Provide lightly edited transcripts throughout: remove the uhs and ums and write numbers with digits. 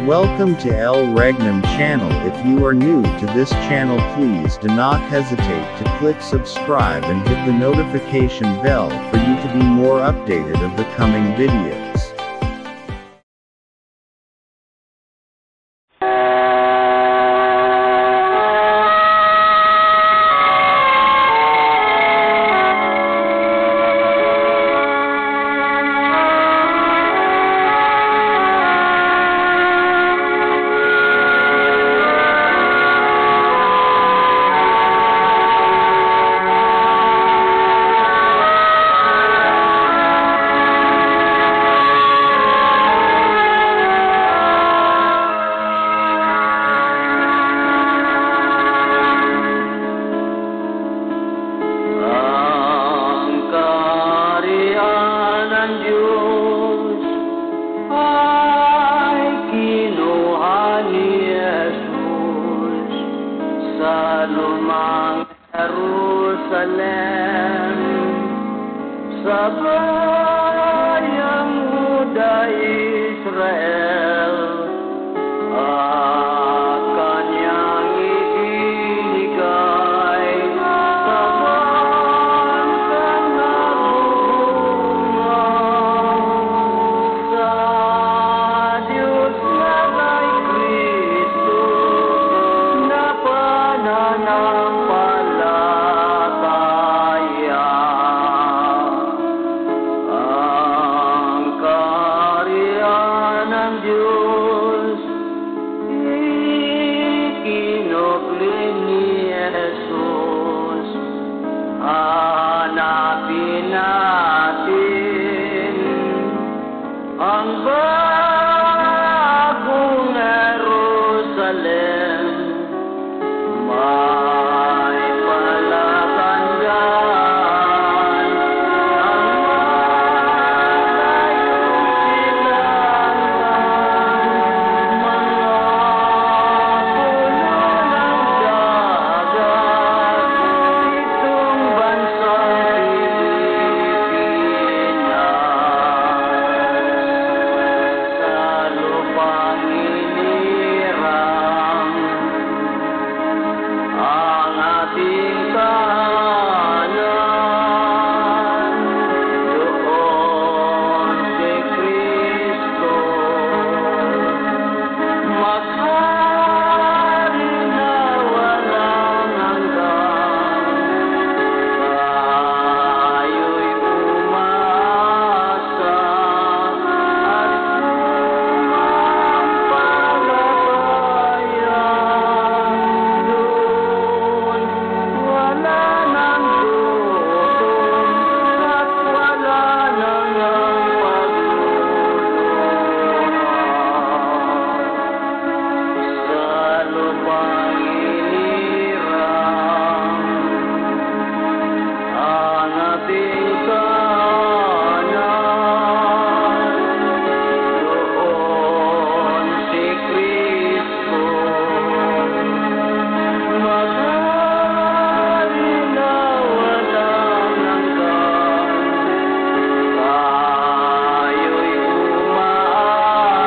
Welcome to El Regnum channel. If you are new to this channel, please do not hesitate to click subscribe and hit the notification bell for you to be more updated of the coming videos. Jerusalem, sa bayang Huda Israel, at kanyang ibinigay sa bansang nagbubunga, sa Diyos na kay Kristo na pananampalataya. Ang kaharian ng Diyos ikinukli ni Jesus. Hanapin natin ang bagong Jerusalem. May palatandaan ang malayong silangan, mga puno ng dagat, itong bansang Pilipinas. Sa lupang inirang ang ating tahanan, doon si Kristo maghari na walang hanggan. Tayo'y umasa at sumampalataya. Doon wala nang gutom at wala nang pagluluha. Sa lupang inirang ang ating tahanan, doon si Kristo maghari na walang hanggan. Tayo'y umaasa at sumampalataya.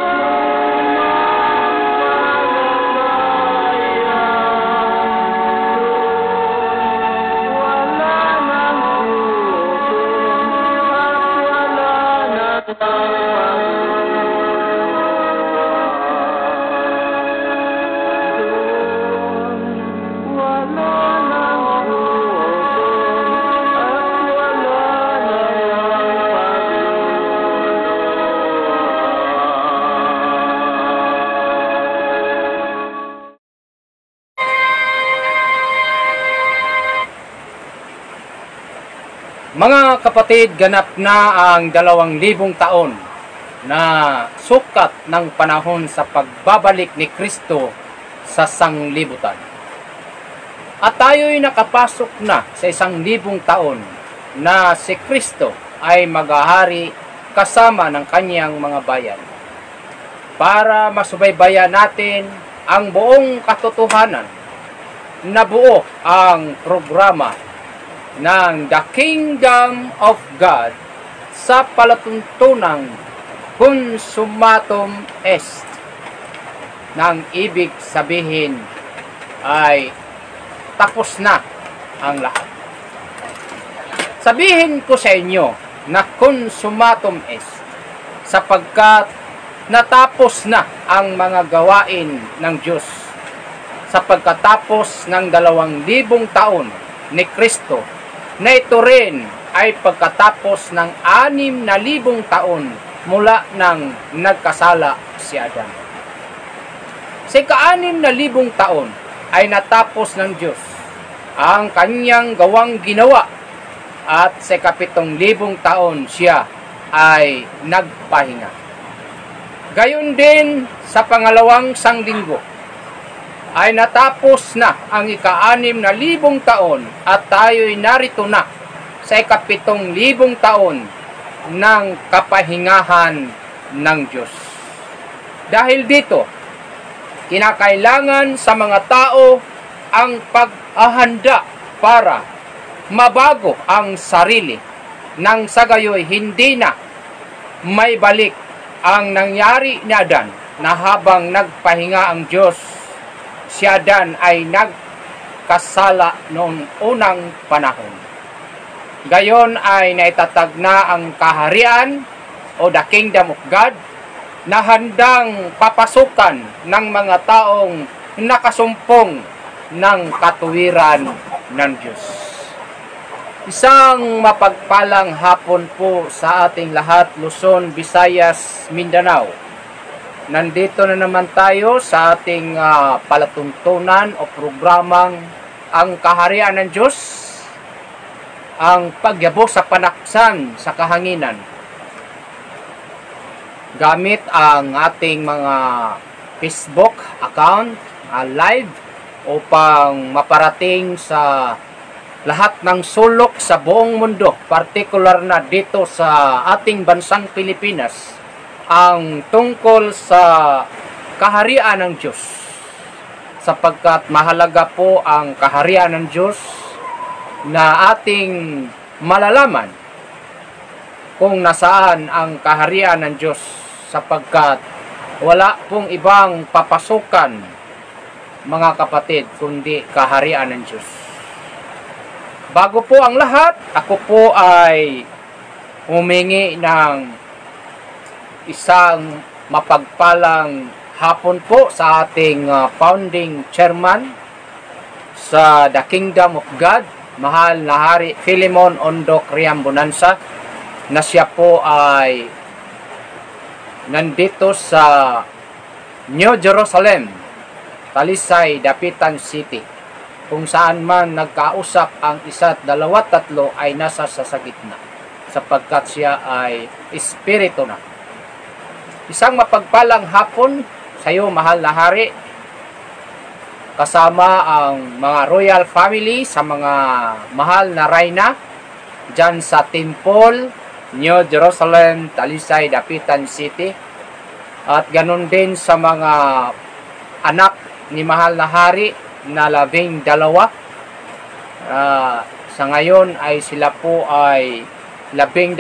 Doon wala nang gutom at wala nang pagluluha. Doon wala nang gutom at wala nang pagluluha. Mga kapatid, ganap na ang 2,000 taon na sukat ng panahon sa pagbabalik ni Kristo sa sanglibutan. At tayo'y nakapasok na sa 1,000 taon na si Kristo ay maghahari kasama ng kanyang mga bayan. Para masubaybayan natin ang buong katotohanan, na buo ang programa ng The Kingdom of God sa palatuntunang consummatum est, nang ibig sabihin ay tapos na ang lahat. Sabihin ko sa inyo na consummatum est, sapagkat natapos na ang mga gawain ng Diyos sa pagkatapos ng 2,000 taon ni Kristo, na ito rin ay pagkatapos ng 6,000 taon mula nang nagkasala si Adan. Sa ika-6,000 taon ay natapos ng Diyos ang kanyang gawang ginawa, at sa ika-7,000 taon siya ay nagpahinga. Gayon din sa pangalawang sanglinggo ay natapos na ang ika-6,000 taon, at tayo'y narito na sa ika-7,000 taon ng kapahingahan ng Diyos. Dahil dito, kinakailangan sa mga tao ang pag-ahanda para mabago ang sarili, nang sa gayoy hindi na may balik ang nangyari ni Adan, na habang nagpahinga ang Diyos, si Adan ay nagkasala noong unang panahon. Gayon ay naitatag na ang kaharian o the kingdom of God, na handang papasukan ng mga taong nakasumpong ng katuwiran ng Diyos. Isang mapagpalang hapon po sa ating lahat, Luzon, Visayas, Mindanao. Nandito na naman tayo sa ating palatuntunan o programang Ang Kaharian ng Diyos, ang pagyabos sa panaksan sa kahanginan, gamit ang ating mga Facebook account live upang maparating sa lahat ng sulok sa buong mundo, partikular na dito sa ating bansang Pilipinas, ang tungkol sa kaharian ng Diyos, sapagkat mahalaga po ang kaharian ng Diyos na ating malalaman kung nasaan ang kaharian ng Diyos, sapagkat wala pong ibang papasukan, mga kapatid, kundi kaharian ng Diyos. Bago po ang lahat, ako po ay humingi ng isang mapagpalang hapon po sa ating founding chairman sa The Kingdom of God, mahal na Hari Philemon Ondok Riambonanza, na siya po ay nandito sa New Jerusalem, Talisay, Dapitan City, kung saan man nagkausap ang isa't dalawa tatlo ay nasa sa gitna, sapagkat siya ay espiritu na. Isang mapagpalang hapon sa iyo, mahal na Hari, kasama ang mga royal family, sa mga mahal na reyna dyan sa Temple, New Jerusalem, Talisay, Dapitan City, at ganun din sa mga anak ni mahal na Hari na 12. Sa ngayon ay sila po ay 12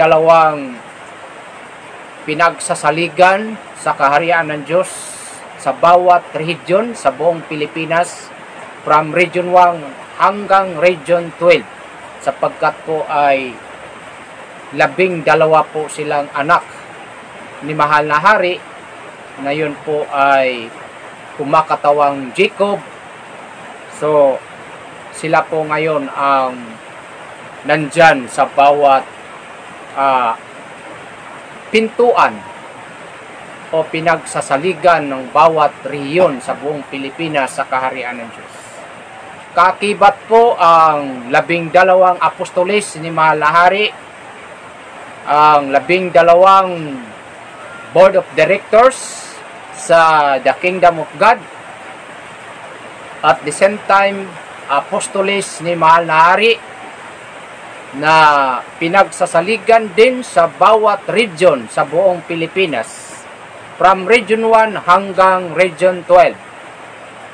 pinagsasaligan sa kaharian ng Diyos sa bawat region sa buong Pilipinas, from Region 1 hanggang Region 12, sapagkat po ay 12 po silang anak ni mahal na Hari, na yun po ay kumakatawang Jacob. So sila po ngayon ang nandyan sa bawat pintuan o pinagsasaligan ng bawat rehiyon sa buong Pilipinas sa kaharian ng Diyos. Kakibat po ang 12 apostoles ni mahal na Hari, ang 12 board of directors sa The Kingdom of God, at the same time apostoles ni mahal na Hari na pinagsasaligan din sa bawat region sa buong Pilipinas, from Region 1 hanggang Region 12.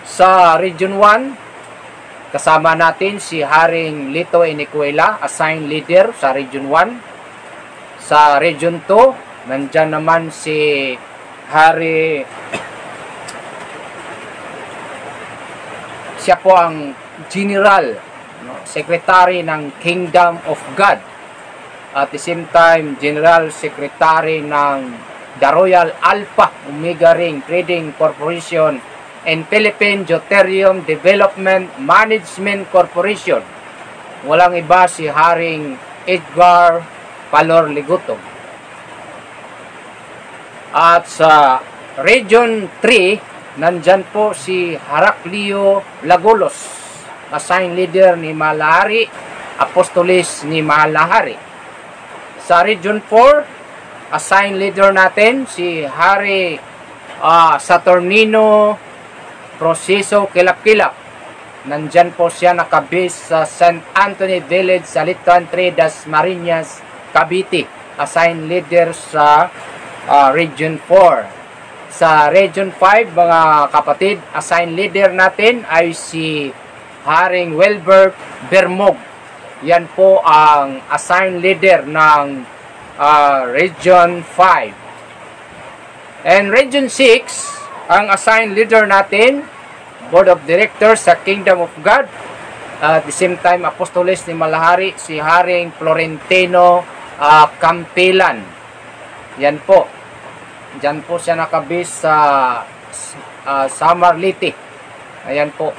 Sa Region 1, kasama natin si Haring Lito Inicuela, assigned leader sa Region 1. Sa Region 2, Nandyan naman si Hari, siya po ang General, no, Secretary ng Kingdom of God. At the same time, General Secretary ng The Royal Alpha Omega Ring Trading Corporation and Philippine Deuterium Development Management Corporation. Walang iba si Haring Edgar Palor Ligutong. At sa Region 3, nandyan po si Heraclio Lagulos, assigned leader ni Malahari, Apostolis ni Malahari. Sa Region 4, assigned leader natin si Hari Saturnino Proceso Kilap-Kilap. Nandyan po siya nakabase sa St. Anthony Village sa Lituan 3 Dasmariñas, Cavite. Assigned leader sa Region 4. Sa Region 5, mga kapatid, assigned leader natin ay si Haring Wilbert Bermog. Yan po ang assigned leader ng Region 5. And Region 6, ang assigned leader natin, Board of Directors sa Kingdom of God. At the same time, Apostolis ni Malahari, si Haring Florentino Campilan. Yan po. Diyan po siya nakabis sa Samarliti. Ayan po.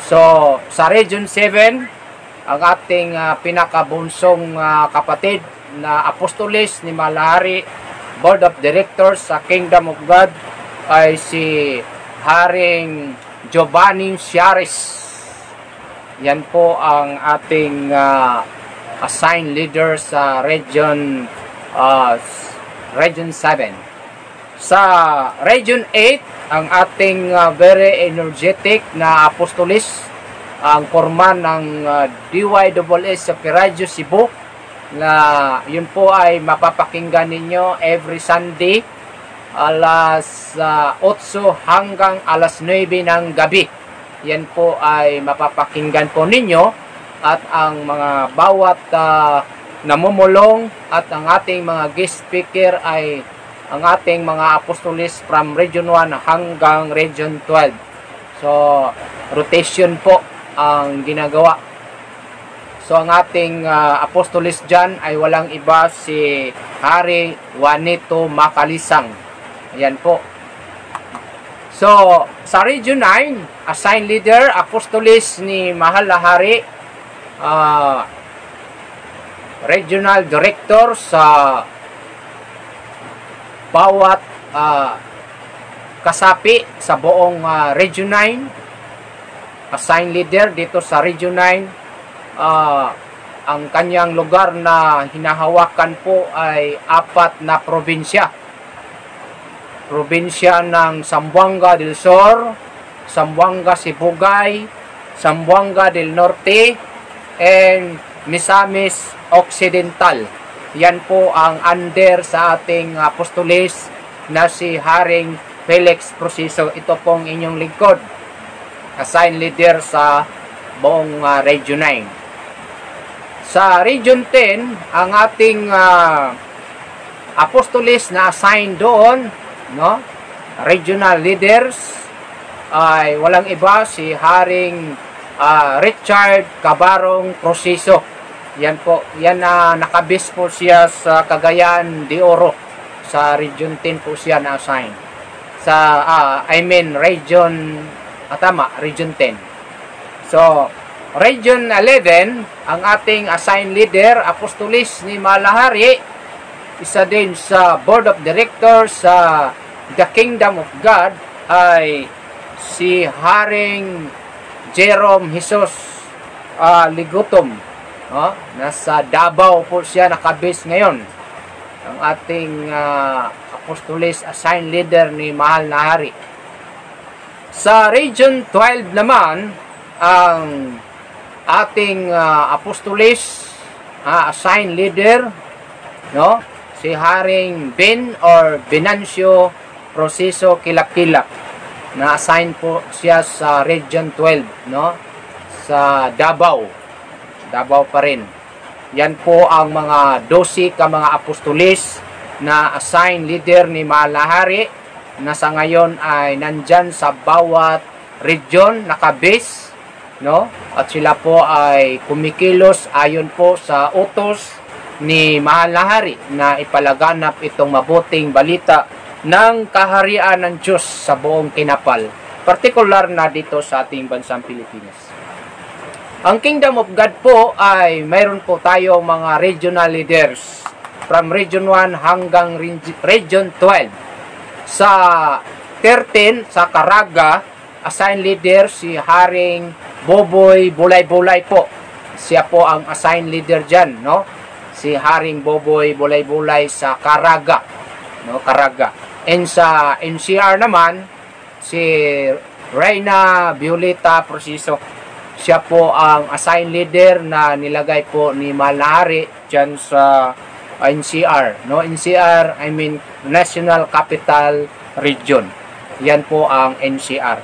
So, sa Region 7, ang ating pinakabunsong kapatid na Apostolis ni Malahari, Board of Directors sa Kingdom of God, ay si Haring Giovanni Ciares. Yan po ang ating assigned leader sa Region 7. Sa Region 8, ang ating very energetic na Apostolis, ang forman ng DYSS sa Piradio Cebu, na yun po ay mapapakinggan ninyo every Sunday alas 8 hanggang alas 9 ng gabi. Yan po ay mapapakinggan po ninyo, at ang mga bawat namumulong at ang ating mga guest speaker ay ang ating mga Apostolis from Region 1 hanggang Region 12. So, rotation po ang ginagawa. So, ang ating Apostolis dyan ay walang iba si Hari Juanito Macalisang. Ayan po. So, sa Region 9, assigned leader, Apostolis ni Mahal na Hari, Regional Director sa bawat kasapi sa buong Region 9. Assigned leader dito sa Region 9, ang kanyang lugar na hinahawakan po ay 4 na probinsya. Probinsya ng Zamboanga del Sur, Zamboanga Sibugay, Zamboanga del Norte, and Misamis Occidental. Yan po ang under sa ating Apostolis na si Haring Felix Proceso. Ito pong inyong lingkod, assigned leader sa buong Region 9. Sa Region 10, ang ating Apostolis na assigned doon, no, regional leaders, ay walang iba si Haring Richard Cabarong Proceso. Yan po, yan nakabis po siya sa Cagayan de Oro. Sa Region 10 po siya na-assign. Sa, Region 10. So, Region 11, ang ating assigned leader, Apostolis ni Malahari, isa din sa Board of Directors sa The Kingdom of God, ay si Haring Jerome Jesus Ligutom. Nasa Davao po siya nakabase ngayon. Ang ating Apostolis assigned leader ni Mahal na Hari. Sa Region 12 naman, ang ating Apostolis assigned leader, no, si Haring Ben or Venancio Proceso Kilap-Kilap. Na-assign po siya sa Region 12, no, sa Davao. Davao pa rin. Yan po ang mga 12 ka mga Apostolis na assigned leader ni Mahal na Hari na sa ngayon ay nandyan sa bawat region nakabase, no? At sila po ay kumikilos ayon po sa utos ni Mahal na Hari na ipalaganap itong mabuting balita ng kaharian ng Diyos sa buong kinapal, partikular na dito sa ating bansang Pilipinas. Ang Kingdom of God po ay mayroon po tayong mga regional leaders from Region 1 hanggang Region 12. Sa 13, sa Caraga, assigned leader si Haring Boboy Bulay-Bulay po. Siya po ang assigned leader dyan, no? Si Haring Boboy Bulay-Bulay sa Caraga, no? Caraga. And sa NCR naman, si Reyna Violeta Prosiso. Siya po ang assigned leader na nilagay po ni Mahal na Hari dyan sa NCR. No? NCR, I mean National Capital Region. Yan po ang NCR.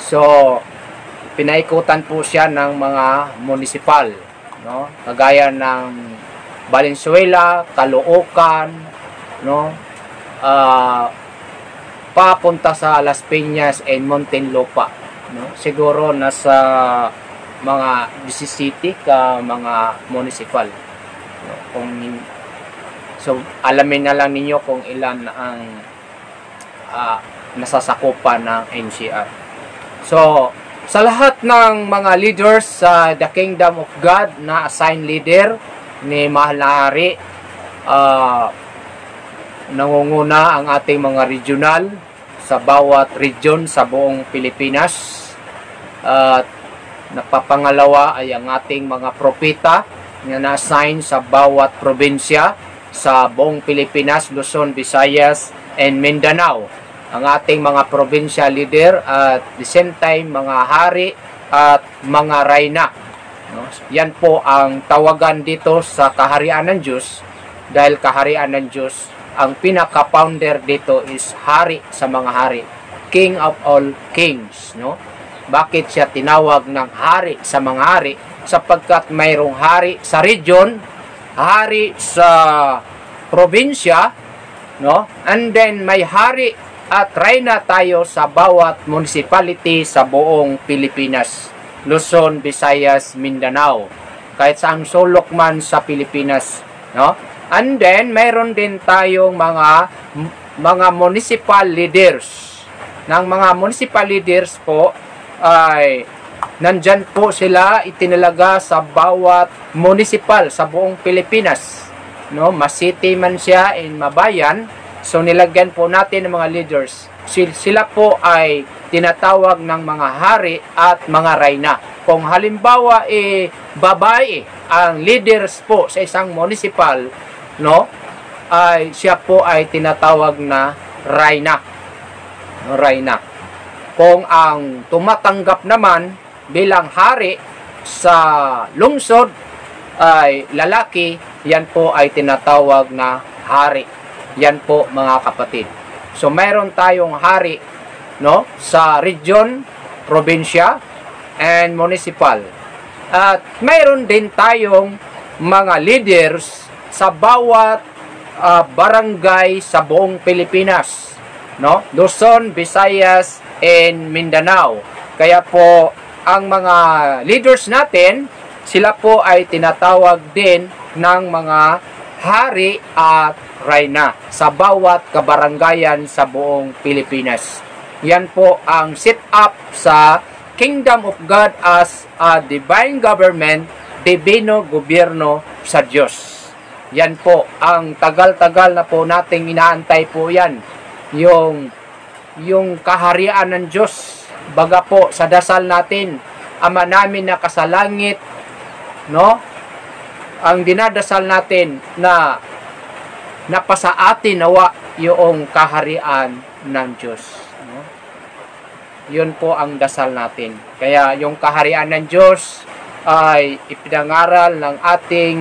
So, pinaikutan po siya ng mga municipal. No? Kagaya ng Valenzuela, Caloocan, no? Papunta sa Las Piñas and Muntinlupa, no? Siguro nasa mga 17 ka mga municipal, no? So alamin na lang ninyo kung ilan ang nasasakupan ng NCR. So sa lahat ng mga leaders sa The Kingdom of God na assigned leader ni Mahal na Hari, nangunguna ang ating mga regional sa bawat region sa buong Pilipinas. At napapangalawa ay ang ating mga propeta na na-assign sa bawat probinsya sa buong Pilipinas, Luzon, Visayas, and Mindanao. Ang ating mga probinsya leader at the same time mga hari at mga reyna. No? Yan po ang tawagan dito sa kaharian ng Diyos, dahil kaharian ng Diyos, ang pinaka-founder dito is hari sa mga hari, King of all kings, no? Bakit siya tinawag ng hari sa mga hari? Sapagkat mayroong hari sa region, hari sa probinsya, no? And then may hari at reyna tayo sa bawat municipality sa buong Pilipinas, Luzon, Visayas, Mindanao, kahit saang sulok man sa Pilipinas, no? And then, mayroon din tayong mga municipal leaders. Ng mga municipal leaders po ay nandyan po sila itinalaga sa bawat municipal sa buong Pilipinas. No? Masiti man siya in mabayan, so nilagyan po natin ng mga leaders. Sila po ay tinatawag ng mga hari at mga reyna. Kung halimbawa babae ang leaders po sa isang municipal, no, ay siya po ay tinatawag na reyna. Reyna. Kung ang tumatanggap naman bilang hari sa lungsod ay lalaki, yan po ay tinatawag na hari. Yan po mga kapatid. So mayroon tayong hari, no, sa region, probinsya, and municipal. At mayroon din tayong mga leaders sa bawat barangay sa buong Pilipinas, no? Luzon, Visayas, and Mindanao. Kaya po ang mga leaders natin, sila po ay tinatawag din ng mga hari at reyna sa bawat kabarangayan sa buong Pilipinas. Yan po ang set up sa Kingdom of God as a divine government, divino gobyerno sa Diyos. Yan po, ang tagal-tagal na po nating inaantay po yan. Yung kaharian ng Diyos. Baga po sa dasal natin, Ama namin na kasalangit, no? Ang dinadasal natin na napasaatin nawa yung kaharian ng Diyos. No? Yun po ang dasal natin. Kaya yung kaharian ng Diyos ay ipinangaral ng ating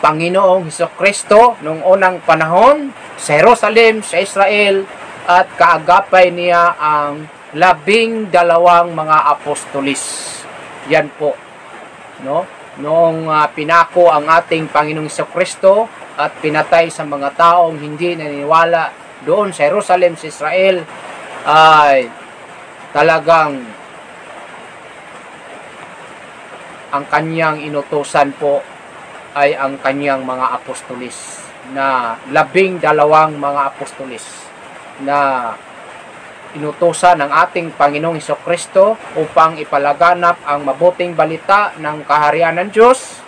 Panginoong Hesukristo noong unang panahon sa Jerusalem, sa Israel, at kaagapay niya ang 12 mga apostolis. Yan po, no? Noong pinako ang ating Panginoong Hesukristo at pinatay sa mga taong hindi naniniwala doon sa Jerusalem, sa Israel, ay talagang ang kanyang inutusan po ay ang kanyang mga apostolis, na 12 mga apostolis na inutusan ng ating Panginoong Hesukristo upang ipalaganap ang mabuting balita ng kaharian ng Diyos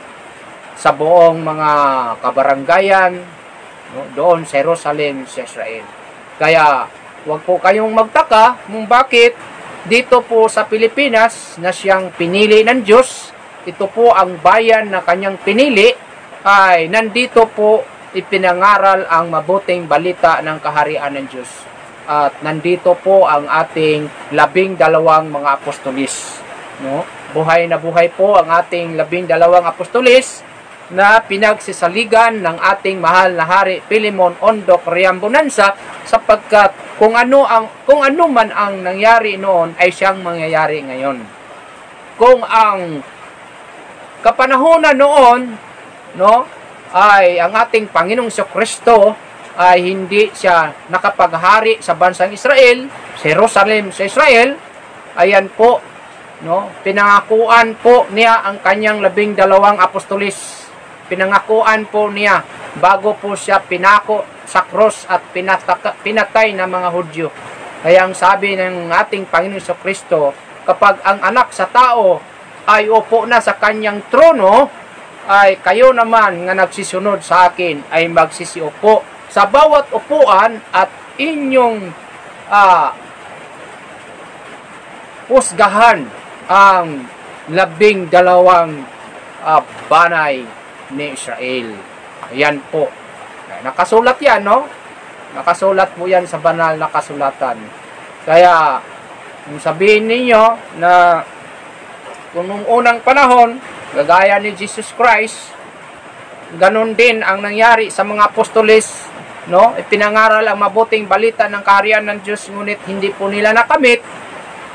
sa buong mga kabaranggayan, no, doon sa Jerusalem, sa Israel. Kaya huwag po kayong magtaka kung bakit dito po sa Pilipinas na siyang pinili ng Diyos, ito po ang bayan na kanyang pinili, ay nandito po ipinangaral ang mabuting balita ng kaharian ng Diyos. At nandito po ang ating 12 mga apostolis. No? Buhay na buhay po ang ating 12 apostolis na pinagsisaligan ng ating mahal na Hari Philemon Ondoc Riambonanza, sapagkat kung ano man ang nangyari noon ay siyang mangyayari ngayon. Kung ang kapanahunan noon, no, ay ang ating Panginoong Jesucristo ay hindi siya nakapaghari sa bansang Israel, sa Jerusalem, sa Israel, ayan po, no, pinangakuan po niya ang kanyang 12 apostolis. Pinangakuan po niya bago po siya pinako sa cross at pinatay ng mga Hudyo. Kaya ang sabi ng ating Panginoon Jesucristo, kapag ang anak sa tao ay upo na sa kanyang trono, ay kayo naman nga nagsisunod sa akin ay magsisiupo sa bawat upuan at inyong pusgahan ang 12 banay ni Israel. Ayan po. Nakasulat yan, no? Nakasulat po yan sa banal na kasulatan. Kaya, kung sabihin ninyo na kung nung unang panahon, gagaya ni Jesus Christ, ganun din ang nangyari sa mga apostolis, no? Ipinangaral ang mabuting balita ng kaharian ng Diyos, ngunit hindi po nila nakamit,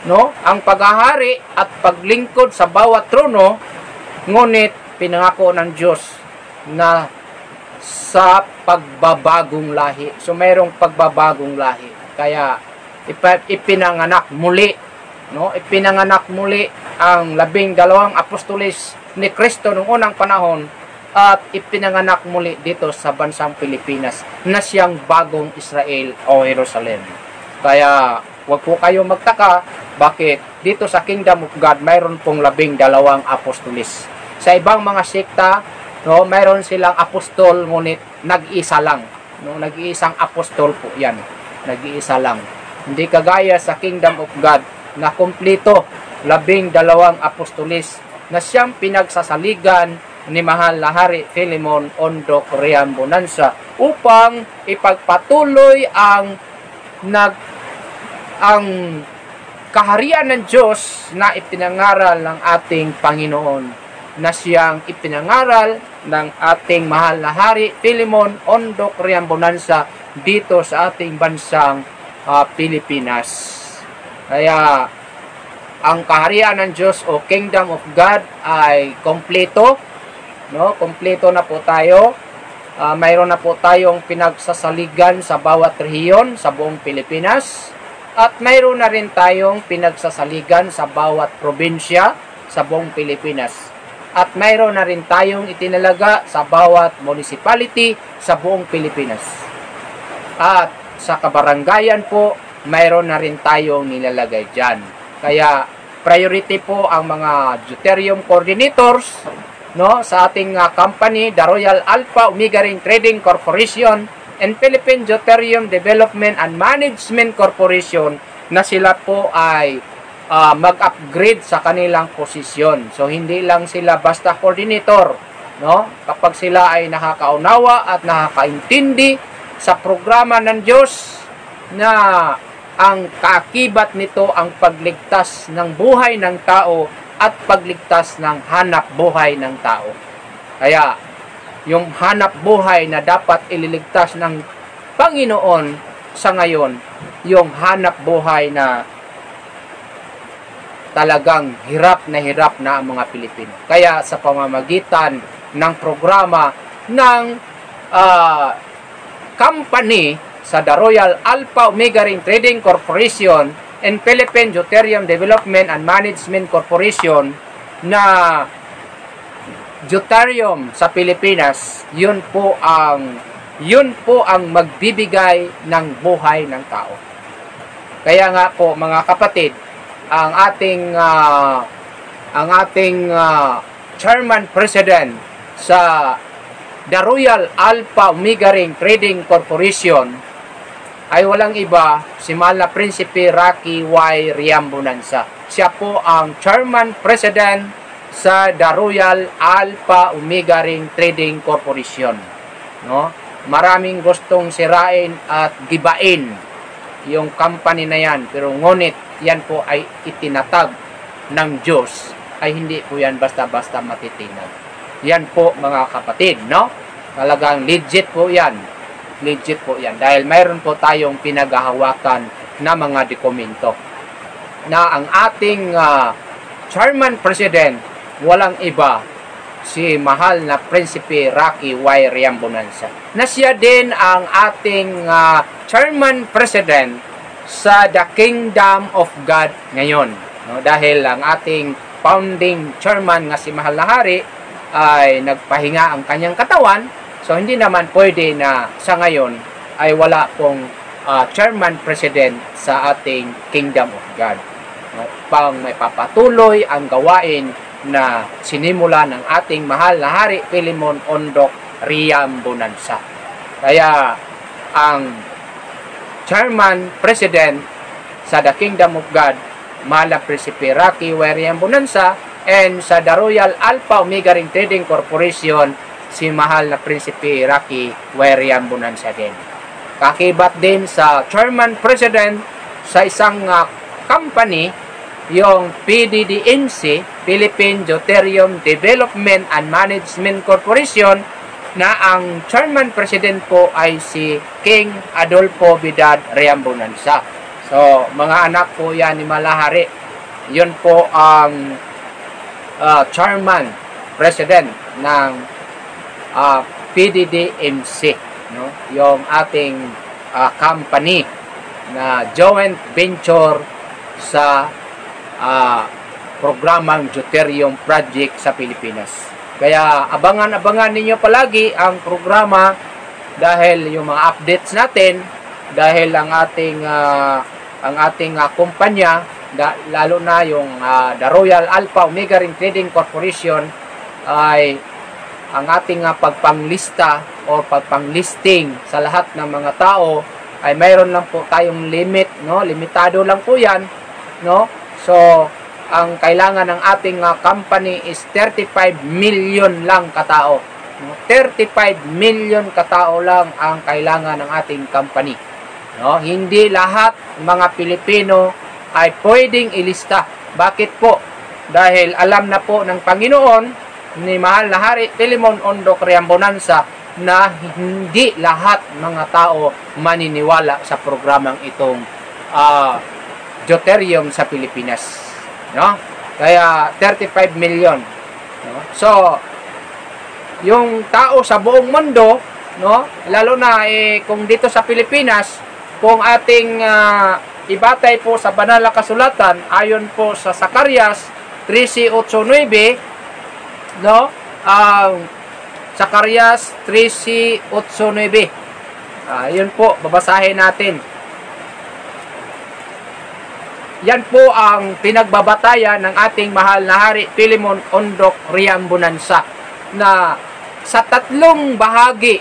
no, ang paghahari at paglingkod sa bawat trono, ngunit pinangako ng Diyos na sa pagbabagong lahi. So mayroong pagbabagong lahi. Kaya ipinanganak muli, no? Ipinanganak muli ang 12 apostolis ni Kristo noong unang panahon, at ipinanganak muli dito sa bansang Pilipinas na siyang bagong Israel o Jerusalem. Kaya huwag po kayo magtaka bakit dito sa Kingdom of God mayroon pong 12 apostolis. Sa ibang mga sekta, no, mayroon silang apostol, ngunit nag-iisa lang. No, nag-iisang apostol po yan. Nag-iisa lang. Hindi kagaya sa Kingdom of God na kumpleto 12 apostolis na siyang pinagsasaligan ni mahal na Hari Philemon Ondoc Riambonanza upang ipagpatuloy ang kaharian ng Diyos na ipinangaral ng ating Panginoon, na siyang ipinangaral ng ating mahal na Hari Philemon Ondoc Riambonanza dito sa ating bansang Pilipinas. Kaya ang kaharian ng Diyos o Kingdom of God ay kompleto, no? Kompleto na po tayo. Mayroon na po tayong pinagsasaligan sa bawat rehiyon sa buong Pilipinas, at mayroon na rin tayong pinagsasaligan sa bawat probinsya sa buong Pilipinas. At mayroon na rin tayong itinalaga sa bawat municipality sa buong Pilipinas. At sa kabaranggayan po, mayroon na rin tayong nilalagay dyan. Kaya priority po ang mga deuterium coordinators, no, sa ating company, the Royal Alpha Omega Ring Trading Corporation and Philippine Deuterium Development and Management Corporation, na sila po ay mag-upgrade sa kanilang posisyon. So hindi lang sila basta coordinator, no? Kapag sila ay nakakaunawa at nakakaintindi sa programa ng Diyos na ang kaakibat nito ang pagligtas ng buhay ng tao at pagligtas ng hanap buhay ng tao. Kaya yung hanap buhay na dapat ililigtas ng Panginoon sa ngayon, yung hanap buhay na talagang hirap na ang mga Pilipino. Kaya sa pamamagitan ng programa ng company sa The Royal Alpha Omega Ring Trading Corporation and Philippine Deuterium Development and Management Corporation na deuterium sa Pilipinas, yun po ang magbibigay ng buhay ng tao. Kaya nga po mga kapatid, ang ating Chairman President sa The Royal Alpha Omega Ring Trading Corporation ay walang iba, si Mahal na Prinsipe Rocky Y. Riambonanza. Siya po ang Chairman President sa The Royal Alpha Omega Ring Trading Corporation. No? Maraming gustong sirain at gibain yung company na yan, pero ngunit yan po ay itinatag ng Diyos, ay hindi po yan basta-basta matitinag. Yan po mga kapatid, no? Talagang legit po yan. Legit po yan. Dahil mayroon po tayong pinaghahawakan na mga dokumento na ang ating Chairman President, walang iba, si Mahal na Prinsipe Rocky Y. Riambonanza, na siya din ang ating Chairman President sa The Kingdom of God ngayon. No? Dahil ang ating founding chairman nga si Mahal na Hari ay nagpahinga ang kanyang katawan, so hindi naman pwede na sa ngayon ay wala pong chairman president sa ating Kingdom of God. No? Pang may papatuloy ang gawain na sinimula ng ating Mahal na Hari Philemon Ondok Riambonanza. Kaya ang Chairman President sa The Kingdom of God, Mahal na Prinsipe Rocky Y. Riambonanza, and sa The Royal Alpha Omega Ring Trading Corporation, si Mahal na Prinsipe Rocky Y. Riambonanza din. Kakibat din sa Chairman President sa isang company, yung PDDNC, Philippine Deuterium Development and Management Corporation, na ang Chairman President po ay si King Adolfo Vidad Riambonanza. So, mga anak po yan ni Mahal na Hari. Yun po ang Chairman President ng PDDMC, no? Yung ating company na joint venture sa programang Deuterium Project sa Pilipinas. Kaya abangan-abangan ninyo palagi ang programa, dahil yung mga updates natin, dahil ang ating kumpanya, lalo na yung The Royal Alpha Omega Ring Trading Corporation, ay ang ating pagpanglista o pagpanglisting sa lahat ng mga tao ay mayroon lang po tayong limit, no? Limitado lang po yan, no? So ang kailangan ng ating company is 35 million lang katao. 35 million katao lang ang kailangan ng ating company. No? Hindi lahat mga Pilipino ay pwedeng ilista. Bakit po? Dahil alam na po ng Panginoon ni Mahal na Hari Philemon Ondok Riambonanza na hindi lahat mga tao maniniwala sa programang itong Deuterium sa Pilipinas. No? Kaya 35 million. No? So, yung tao sa buong mundo, no? Lalo na kung dito sa Pilipinas, kung ating ibatay po sa banal na kasulatan, ayon po sa Zacarias 13:8-9, no? Zacarias 13:8-9. Yun po, babasahin natin. Yan po ang pinagbabatayan ng ating Mahal na Hari Philemon Ondok Riambonanza, na sa tatlong bahagi,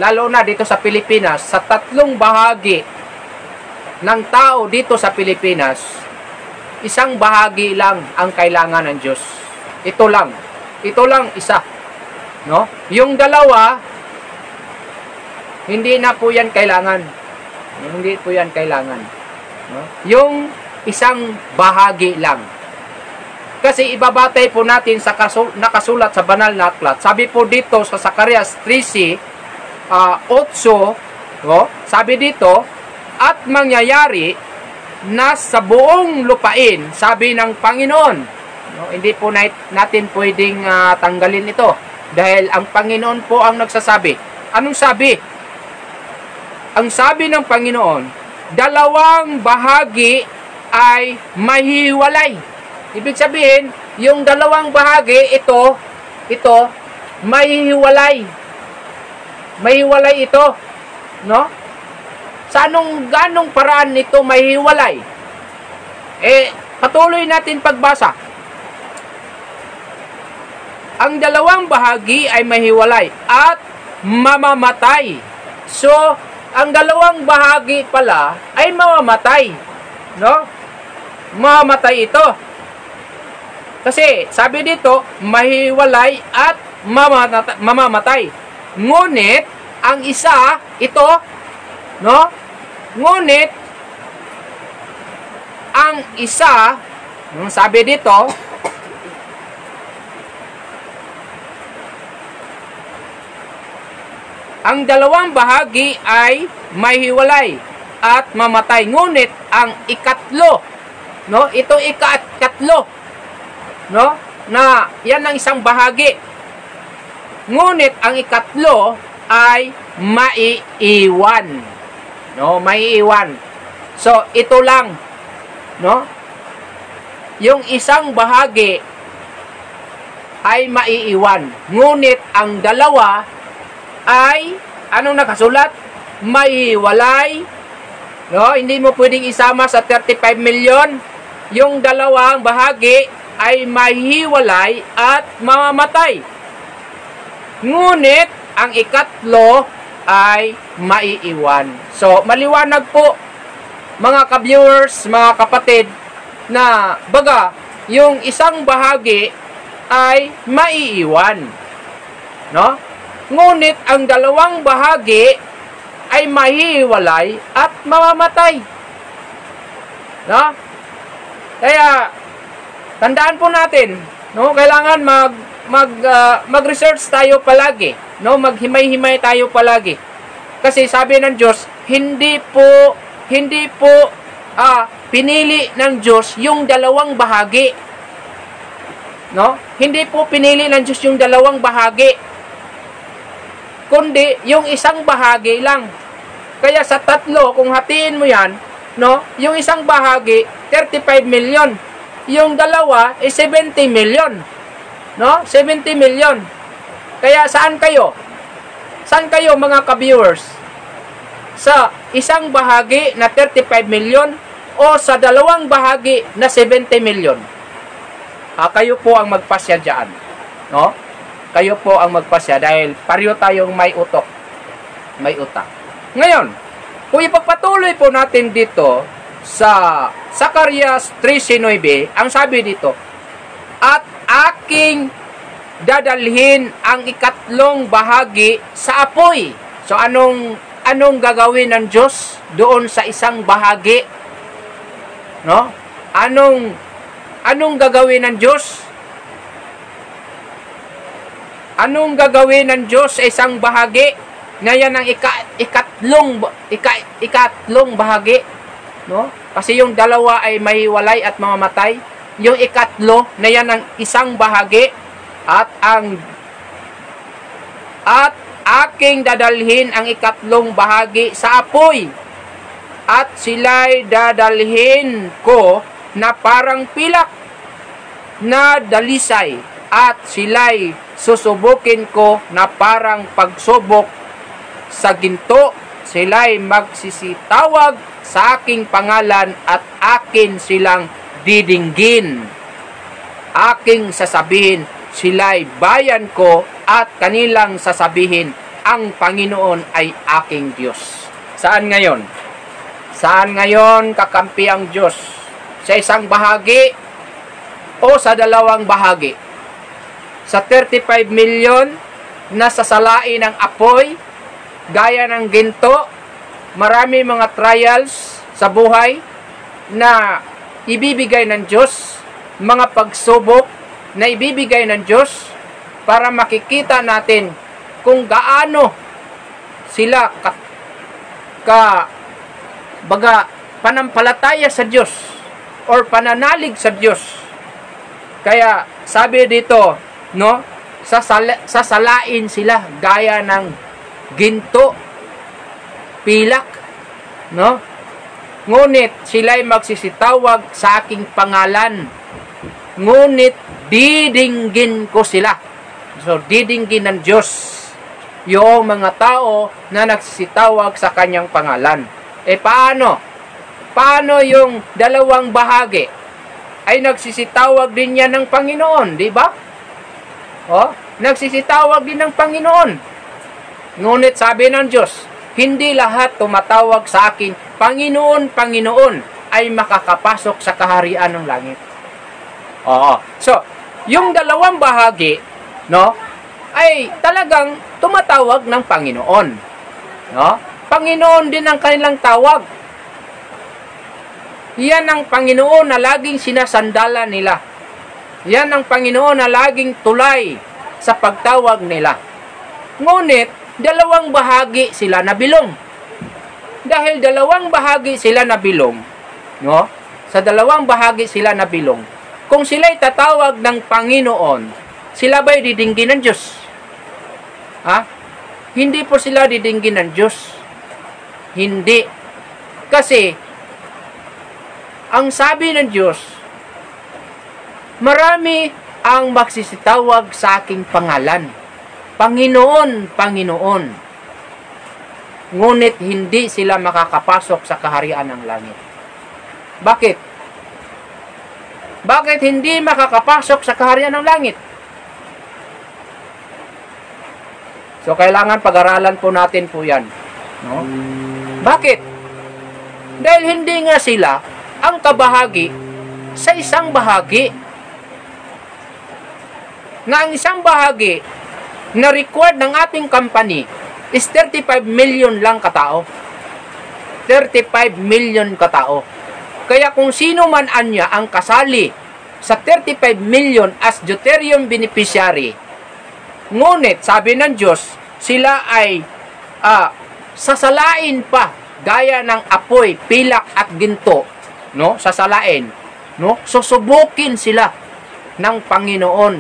lalo na dito sa Pilipinas, sa tatlong bahagi ng tao dito sa Pilipinas, isang bahagi lang ang kailangan ng Diyos. Ito lang isa, no? Yung dalawa, hindi na po yan kailangan. Hindi po yan kailangan, no? Yung isang bahagi lang. Kasi ibabatay po natin sa nakasulat sa banal na aklat. Sabi po dito sa Zacarias 13:8, no? Sabi dito, at mangyayari na sa buong lupain, sabi ng Panginoon. No? Hindi po natin pwedeng tanggalin ito. Dahil ang Panginoon po ang nagsasabi. Anong sabi? Ang sabi ng Panginoon, dalawang bahagi ay mahiwalay. Ibig sabihin, yung dalawang bahagi, ito, mahihiwalay. Mahihiwalay ito. No? Sa ganong paraan nito mahihiwalay? Patuloy natin pagbasa. Ang dalawang bahagi ay mahiwalay at mamamatay. So, ang dalawang bahagi pala ay mamamatay. No? Mamamatay ito. Kasi, sabi dito, mahiwalay at mamamatay. Ngunit, ang isa, ito, no? Ngunit, ang isa, sabi dito, ang dalawang bahagi ay mahiwalay at mamatay. Ngunit, ang ikatlo, no? Ito ikatlo, no? Na yan ang isang bahagi. Ngunit, ang ikatlo ay maiiwan. No? Maiiwan. So, ito lang. No? Yung isang bahagi ay maiiwan. Ngunit, ang dalawa ay, anong nakasulat? Mahiwalay. No? Hindi mo pwedeng isama sa 35 million. Yung dalawang bahagi ay mahiwalay at mamamatay. Ngunit, ang ikatlo ay maiiwan. So, maliwanag po, mga ka-viewers, mga kapatid, na baga, yung isang bahagi ay maiiwan. No? Ngunit, ang dalawang bahagi ay mahiwalay at mamamatay. No? Kaya, tandaan po natin, no? Kailangan mag-research tayo palagi, no? Maghimay-himay tayo palagi. Kasi sabi ng Diyos, hindi po pinili ng Diyos yung dalawang bahagi. No? Hindi po pinili ng Diyos yung dalawang bahagi, kundi yung isang bahagi lang. Kaya sa tatlo, kung hatiin mo yan, no? Yung isang bahagi, 35 million. Yung dalawa, 70 million. No? 70 million. Kaya saan kayo? Saan kayo, mga ka-viewers? Sa isang bahagi na 35 million o sa dalawang bahagi na 70 million? Kayo po ang magpasya dyan. No? Kayo po ang magpasya dahil pareho tayong may utok. May utak. Ngayon, kung ipagpatuloy po natin dito sa Zacarias 13:9, ang sabi dito, at aking dadalhin ang ikatlong bahagi sa apoy. So, anong gagawin ng Diyos doon sa isang bahagi? No? Anong gagawin ng Diyos? Anong gagawin ng Diyos sa isang bahagi? Na yan ang ikatlong bahagi. No? Kasi yung dalawa ay mahiwalay at mamamatay. Yung ikatlo, na yan ang isang bahagi. At aking dadalhin ang ikatlong bahagi sa apoy. At sila'y dadalhin ko na parang pilak na dalisay. At sila'y susubukin ko na parang pagsubok sa ginto. Sila'y magsisitawag sa aking pangalan at akin silang didinggin. Aking sasabihin, sila'y bayan ko at kanilang sasabihin, ang Panginoon ay aking Diyos. Saan ngayon? Saan ngayon kakampi ang Diyos? Sa isang bahagi o sa dalawang bahagi? Sa 35 million na sasalain ng apoy, gaya ng ginto, marami mga trials sa buhay na ibibigay ng Diyos, mga pagsubok na ibibigay ng Diyos para makikita natin kung gaano sila panampalataya sa Diyos or pananalig sa Diyos. Kaya sabi dito, no, sasalain sila gaya ng ginto, pilak, no? Ngunit sila'y magsisitawag sa aking pangalan. Ngunit didinggin ko sila. So, didinggin ng Diyos yung mga tao na nagsisitawag sa kanyang pangalan. Paano? Paano yung dalawang bahagi? Ay nagsisitawag din yan ng Panginoon, di ba? Nagsisitawag din ng Panginoon. Ngunit sabi ng Diyos, hindi lahat tumatawag sa akin, Panginoon, Panginoon, ay makakapasok sa kaharian ng langit. So, yung dalawang bahagi, no, ay talagang tumatawag ng Panginoon. No? Panginoon din ang kanilang tawag. Yan ang Panginoon na laging sinasandalan nila. Yan ang Panginoon na laging tulay sa pagtawag nila. Ngunit, dalawang bahagi sila nabilong. Dahil dalawang bahagi sila nabilong, no? Sa dalawang bahagi sila nabilong, kung sila'y tatawag ng Panginoon, sila ba'y didinggin ng Diyos? Hindi po sila didinggin ng Diyos. Hindi. Kasi, ang sabi ng Diyos, marami ang magsisitawag sa aking pangalan. Panginoon, Panginoon. Ngunit hindi sila makakapasok sa kaharian ng langit. Bakit? Bakit hindi makakapasok sa kaharian ng langit? So, kailangan pag-aralan po natin po yan. No? Bakit? Dahil hindi nga sila ang kabahagi sa isang bahagi. Na ang isang bahagi na required ng ating company is 35 million lang katao. 35 million katao. Kaya kung sino man anya ang kasali sa 35 million as deuterium beneficiary, ngunit sabi ng Diyos, sila ay sasalain pa gaya ng apoy, pilak at ginto, no? Sasalain, no? Susubukin sila ng Panginoon.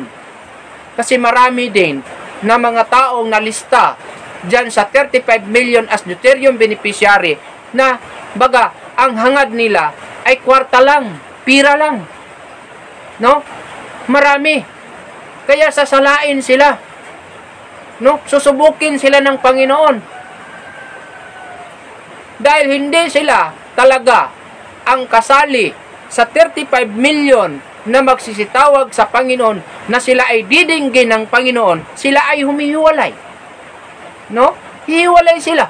Kasi marami din na mga taong nalista dyan sa 35 million as deuterium beneficiary na baga ang hangad nila ay kwarta lang, pira lang. No? Marami. Kaya sasalain sila. No? Susubukin sila ng Panginoon. Dahil hindi sila talaga ang kasali sa 35 million na magsisitawag sa Panginoon na sila ay didinggin ng Panginoon, sila ay humihiwalay. No? Hihiwalay sila.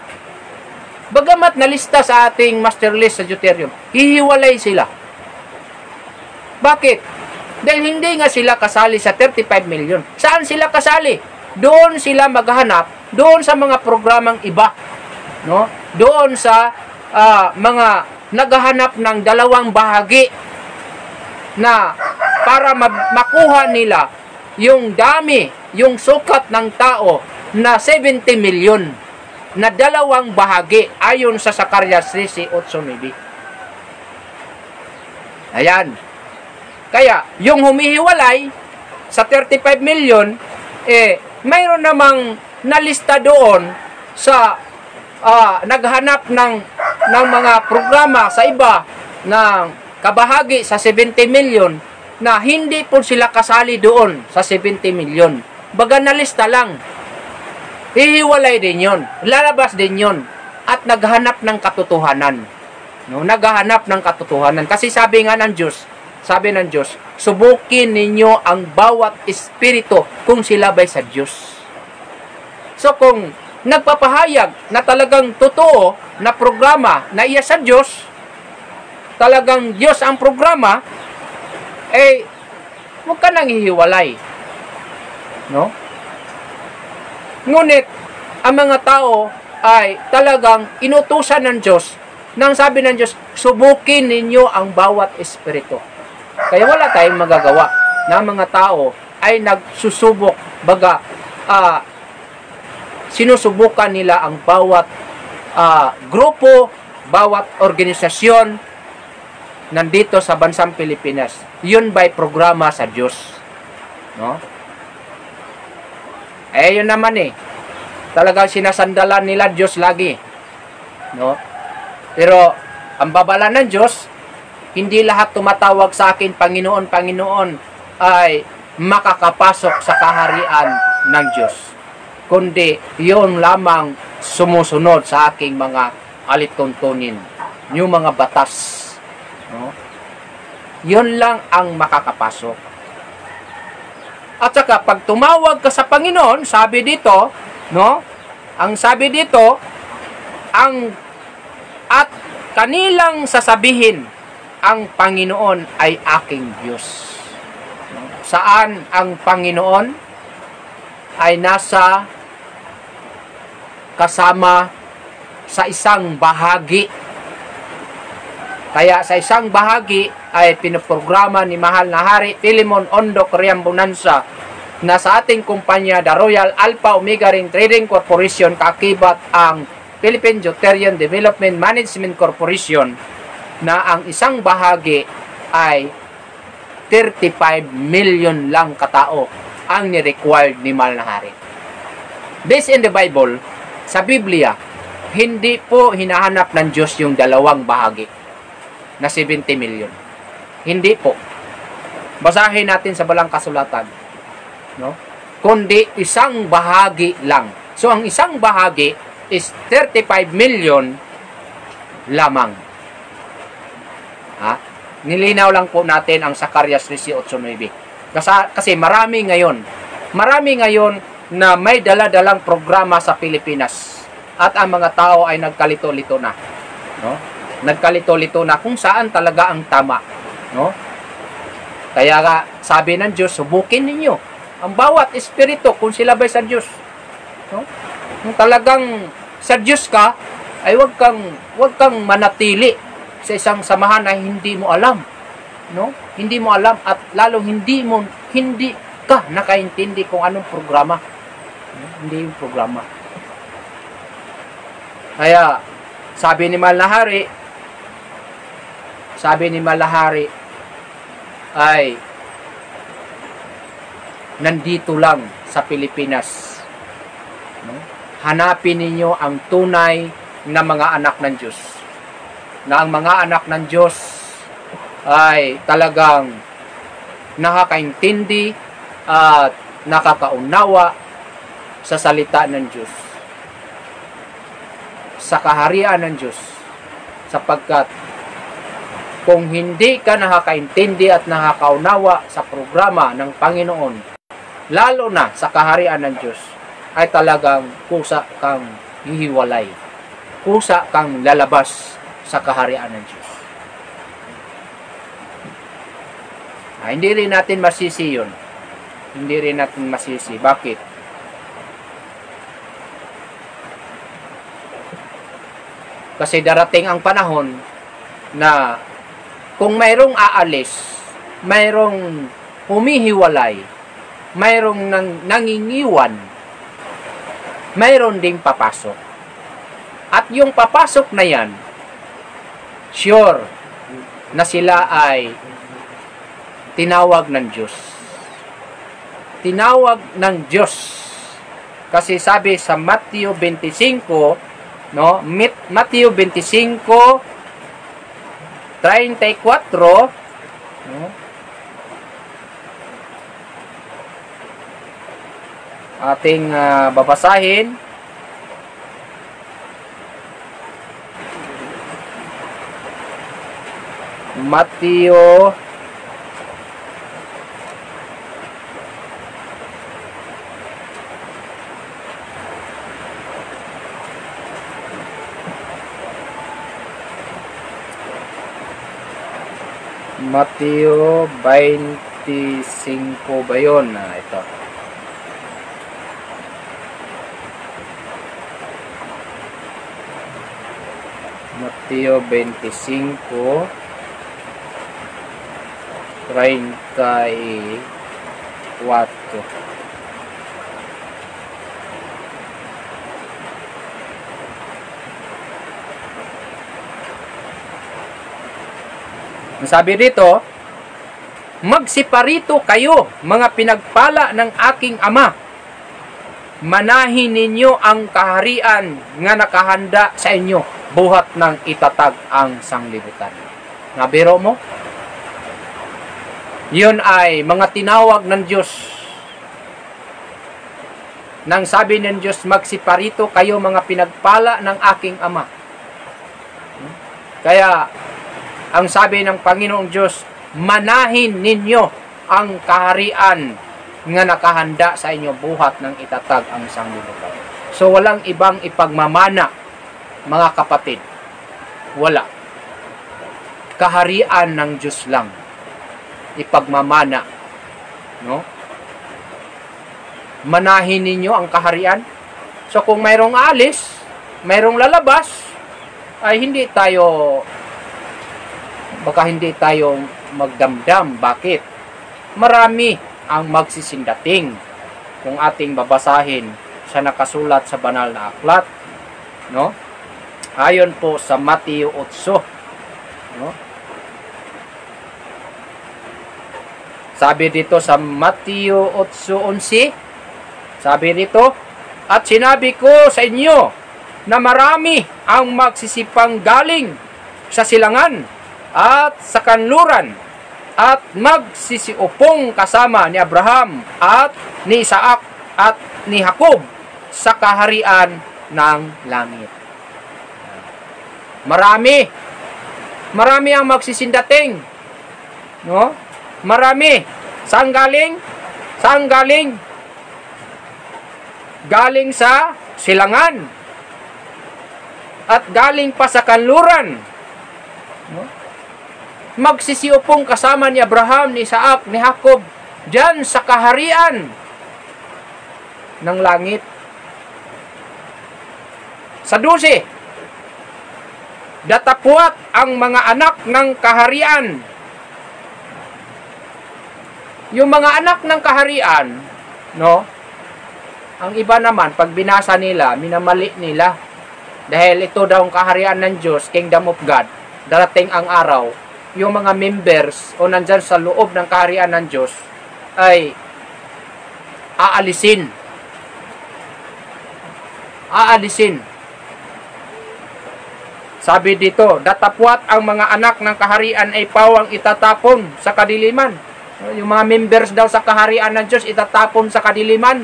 Bagamat nalista sa ating master list sa deuterium, hihiwalay sila. Bakit? Dahil hindi nga sila kasali sa 35 million. Saan sila kasali? Doon sila maghahanap, doon sa mga programang iba. No? Doon sa mga naghahanap ng dalawang bahagi na para makuha nila yung dami, yung sukat ng tao na 70 million na dalawang bahagi ayon sa Zacarias 13:8-9. Ayan. Kaya, yung humihiwalay sa 35 million, mayroon namang nalista doon sa naghanap ng mga programa sa iba ng kabahagi sa 70 million na hindi po sila kasali doon sa 70 million. Baga nalista lang. Hihiwalay din yun. Lalabas din yun. At naghanap ng katotohanan. No? Naghanap ng katotohanan. Kasi sabi nga ng Diyos, subukin ninyo ang bawat espiritu kung sila ba'y sa Diyos. So kung nagpapahayag na talagang totoo na programa na iya sa Diyos, talagang Diyos ang programa, huwag ka nang hihiwalay. No? Ngunit, ang mga tao ay talagang inutusan ng Diyos nang sabi ng Diyos, subukin ninyo ang bawat espiritu. Kaya wala tayong magagawa na mga tao ay nagsusubok, baga, sinusubukan nila ang bawat grupo, bawat organisasyon nandito sa bansang Pilipinas. Yun ba'y programa sa Diyos? No? Yun naman talagang sinasandalan nila Diyos lagi. No? Pero ang babala ng Diyos, hindi lahat tumatawag sa akin, Panginoon, Panginoon, ay makakapasok sa kaharian ng Diyos. Kundi, yun lamang sumusunod sa aking mga alituntunin, yung mga batas. No? Yun lang ang makakapasok. At saka, pag tumawag ka sa Panginoon, sabi dito, no? Ang sabi dito, at kanilang sasabihin, ang Panginoon ay aking Diyos. Saan ang Panginoon? Ay nasa kasama sa isang bahagi. Kaya sa isang bahagi ay pinoprograma ni Mahal na Hari Philemon Ondo Coriambonanza na sa ating kumpanya, The Royal Alpha Omega Ring Trading Corporation, kakibat ang Philippine Deuterian Development Management Corporation, na ang isang bahagi ay 35 million lang katao ang ni-required ni Mahal na Hari. This in the Bible, sa Biblia, hindi po hinahanap ng Diyos yung dalawang bahagi na 70 million. Hindi po. Basahin natin sa Balang Kasulatan. No? Kundi isang bahagi lang. So, ang isang bahagi is 35 million lamang. Ha? Nilinaw lang po natin ang Zacarias 13:8-9. Kasi marami ngayon na may dala-dalang programa sa Pilipinas. At ang mga tao ay nagkalito-lito na. No? Nagkalito-lito na kung saan talaga ang tama. No? Kaya nga, sabi ng Diyos, subukin ninyo ang bawat espiritu kung sila ba'y sa Diyos. No? Kung talagang sa Diyos ka, ay wag kang manatili sa isang samahan na hindi mo alam. No? Hindi mo alam at lalong hindi ka nakaintindi kung anong programa. No? Hindi yung programa. Kaya, sabi ni Mahal na Hari, ay nandito lang sa Pilipinas. No? Hanapin ninyo ang tunay na mga anak ng Diyos. Na ang mga anak ng Diyos ay talagang nakakaintindi at nakakaunawa sa salita ng Diyos. Sa kaharian ng Diyos. Sapagkat kung hindi ka nakakaintindi at nakakaunawa sa programa ng Panginoon, lalo na sa kaharian ng Diyos, ay talagang kusa kang hihiwalay. Kusa kang lalabas sa kaharian ng Diyos. Hindi rin natin masisi yun. Hindi rin natin masisi. Bakit? Kasi darating ang panahon na kung mayroong aalis, mayroong humihiwalay, mayroong nangingiwan, mayroon ding papasok. At yung papasok na yan, sure na sila ay tinawag ng Diyos. Tinawag ng Diyos. Kasi sabi sa Matthew 25, no? Matthew 25, 34, no? Ating babasahin. Matthew 25 ba yun? Ito. Matthew 25, 34. Sabi dito, magsiparito kayo, mga pinagpala ng aking Ama, manahin ninyo ang kaharian nga nakahanda sa inyo buhat ng itatag ang sanglibutan. Nabiro mo? Yun ay mga tinawag ng Diyos. Nang sabi ng Diyos, magsiparito kayo mga pinagpala ng aking Ama. Kaya, ang sabi ng Panginoong Diyos, manahin ninyo ang kaharian nga nakahanda sa inyo buhat ng itatag ang sanglibutan. So, walang ibang ipagmamana, mga kapatid. Wala. Kaharian ng Diyos lang ipagmamana. No? Manahin ninyo ang kaharian. So, kung mayroong alis, mayroong lalabas, ay baka hindi tayo magdamdam. Bakit? Marami ang magsisindating kung ating babasahin sa nakasulat sa banal na aklat, no? Ayon po sa Mateo 8, no? Sabi dito sa Mateo 8:11, sabi dito, at sinabi ko sa inyo na marami ang magsisipang galing sa silangan at sa kanluran at magsisiupong kasama ni Abraham at ni Isaac at ni Jacob sa kaharian ng langit. Marami ang magsisindating, no? Marami. Saan galing? Galing sa silangan at galing pa sa kanluran, no? Magsisiupong kasama ni Abraham, ni Isaac, ni Jacob diyan sa kaharian ng langit. Sa 12, datapwat ang mga anak ng kaharian. Yung mga anak ng kaharian, no? Ang iba naman, pag binasa nila, minamali nila. Dahil ito daw ang kaharian ng Diyos, Kingdom of God. Darating ang araw, yung mga members o nandyan sa loob ng kaharian ng Diyos ay aalisin. Sabi dito, datapwat ang mga anak ng kaharian ay pawang itatapon sa kadiliman. Yung mga members daw sa kaharian ng Diyos itatapon sa kadiliman.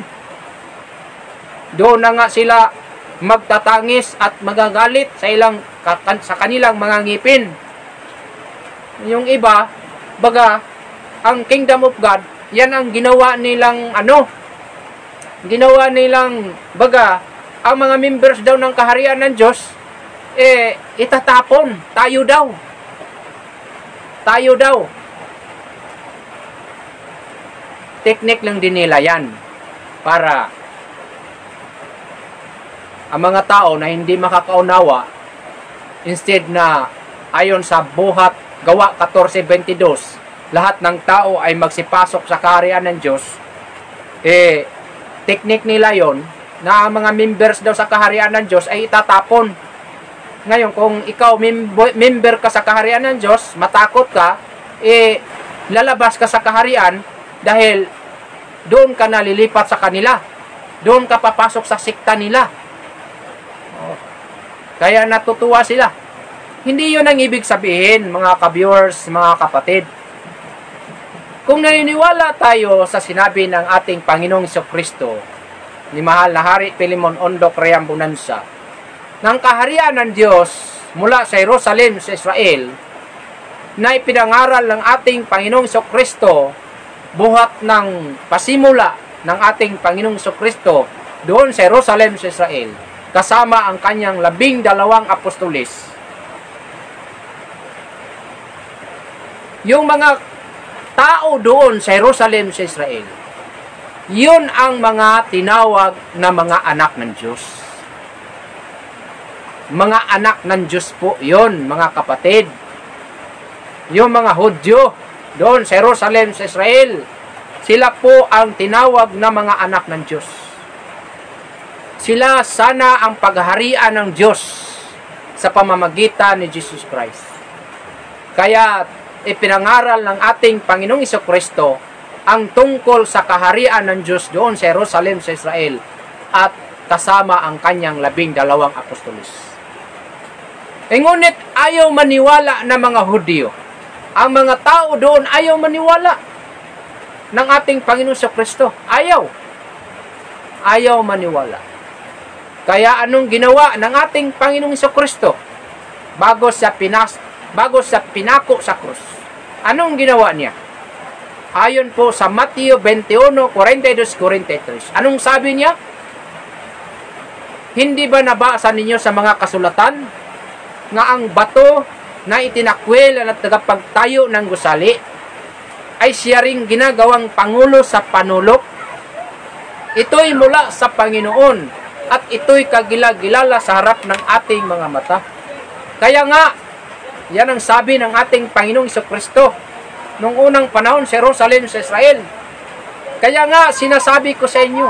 Doon na nga sila magtatangis at magagalit sa kanilang mga ngipin. Yung iba, baga, ang Kingdom of God, yan ang ginawa nilang baga, ang mga members daw ng kaharian ng Diyos, itatapon. Tayo daw. Teknik lang din nila yan para ang mga tao na hindi makakaunawa, instead na ayon sa buhat Gawa 14:22, lahat ng tao ay magsipasok sa kaharian ng Diyos, teknik nila yon na ang mga members daw sa kaharian ng Diyos ay itatapon. Ngayon, kung ikaw member ka sa kaharian ng Diyos, matakot ka, lalabas ka sa kaharian dahil doon ka nalilipat sa kanila. Doon ka papasok sa sikta nila. Kaya natutuwa sila. Hindi yun ang ibig sabihin, mga ka-viewers, mga kapatid. Kung naniniwala tayo sa sinabi ng ating Panginoong Jesucristo, ni Mahal na Hari Pilimon Ondok Reyam Bonanza, ng kaharian ng Diyos mula sa Jerusalem sa Israel, na ipinangaral ng ating Panginoong Jesucristo, buhat ng pasimula ng ating Panginoong Jesucristo doon sa Jerusalem sa Israel, kasama ang kanyang 12 apostoles. Yung mga tao doon sa Jerusalem sa Israel, yun ang mga tinawag na mga anak ng Diyos. Mga anak ng Diyos po yun, mga kapatid. Yung mga Hudyo doon sa Jerusalem sa Israel, sila po ang tinawag na mga anak ng Diyos. Sila sana ang paghaharian ng Diyos sa pamamagitan ni Jesus Christ. Kaya ipinangaral ng ating Panginoong Jesucristo ang tungkol sa kaharian ng Diyos doon sa Jerusalem sa Israel. at kasama ang kanyang 12 apostoles. Ngunit ayaw maniwala ng mga Hudyo. Ang mga tao doon ayaw maniwala ng ating Panginoon sa Kristo. Ayaw maniwala. Kaya anong ginawa ng ating Panginoong sa Kristo bago sa pinako sa krus? Anong ginawa niya? Ayon po sa Mateo 21:42-43. Anong sabi niya? Hindi ba nabasa ninyo sa mga kasulatan nga ang bato na itinakwil at tagapagtayo ng gusali ay siya ring ginagawang pangulo sa panulok? Ito'y mula sa Panginoon at ito'y kagila-gilala sa harap ng ating mga mata. Kaya nga, yan ang sabi ng ating Panginoong Jesucristo nung unang panahon sa Jerusalem sa Israel. Kaya nga, sinasabi ko sa inyo,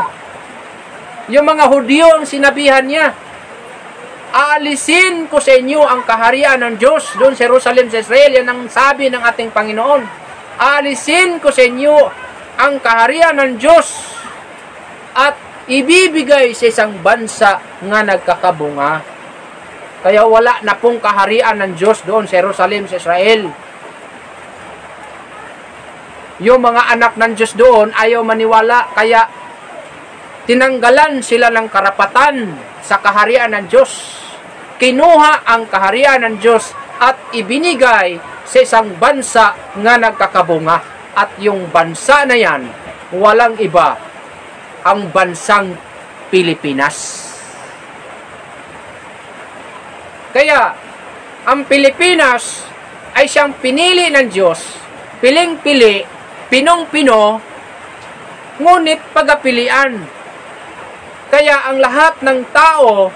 yung mga Hudyo ang sinabihan niya, aalisin ko sa inyo ang kaharian ng Diyos doon sa Jerusalem sa Israel. Yan ang sabi ng ating Panginoon. Aalisin ko sa inyo ang kaharian ng Diyos at ibibigay sa isang bansa nga nagkakabunga. Kaya wala na pong kaharian ng Diyos doon sa Jerusalem sa Israel. Yung mga anak ng Diyos doon ayaw maniwala, kaya tinanggalan sila ng karapatan sa kaharian ng Diyos. Kinuha ang kaharian ng Diyos at ibinigay sa isang bansa nga nagkakabunga. At yung bansa na yan, walang iba, ang bansang Pilipinas. Kaya, ang Pilipinas ay siyang pinili ng Diyos, piling-pili, pinong-pino, ngunit pagapilian. Kaya ang lahat ng tao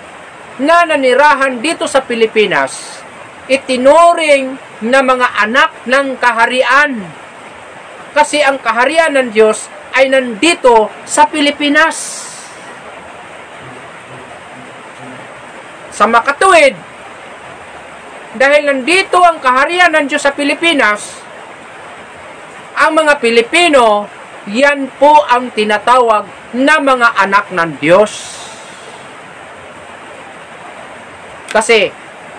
na nanirahan dito sa Pilipinas, itinuring na mga anak ng kaharian. Kasi ang kaharian ng Diyos ay nandito sa Pilipinas. Sa makatuwid, dahil nandito ang kaharian ng Diyos sa Pilipinas, ang mga Pilipino, yan po ang tinatawag na mga anak ng Diyos. Kasi,